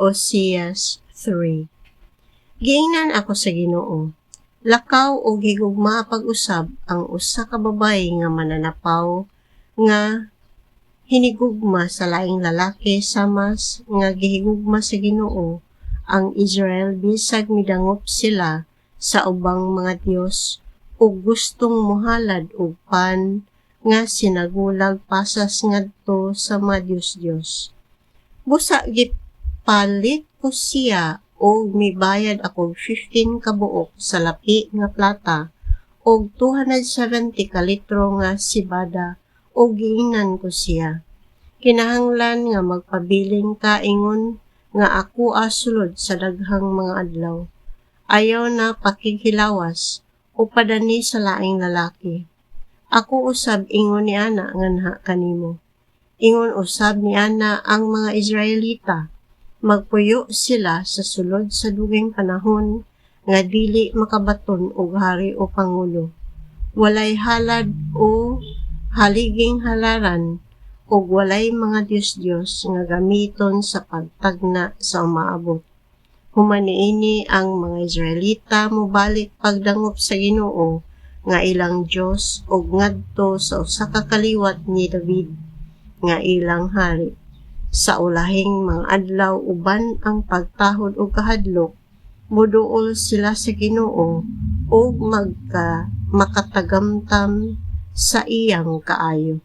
Oseas 3. Giingnan ako sa Ginoo. Lakaw o higugma pag-usab ang usa ka babaye nga mananapaw nga hinigugma sa laing lalaki samas nga gihigugma sa Ginoo ang Israel bisag midangop sila sa ubang mga Dios ug gustong mohalad og pan nga sinagulag pasas ngadto sa mga Dios. Busa gipalit ko siya og mibayad ako 15 kabuok sa lapi nga plata og 270 ka litro nga sibada og giingnan ko siya. Kinahanglan nga magpabiling ka ingon nga ako sulod sa daghang mga adlaw. Ayaw na pakighilawas o padani sa laing lalaki. Ako usab ingon ni ana nga naha kanimo. Ingon usab ni ana ang mga Israelita, magpuyo sila sa sulod sa dugayng panahon nga dili makabaton og hari o pangulo. Walay halad o haliging halaran ug walay mga Dios nga gamiton sa pagtagna sa umaabot. Human niini ang mga Israelita mobalik pagdangop sa Ginoo nga ilang Dios ug ngadto sa usa ka kaliwat ni David nga ilang hari. Sa ulahing mga adlaw uban ang pagtahod og kahadlok, moduol sila sa Ginoo ug makatagamtam sa iyang kaayo.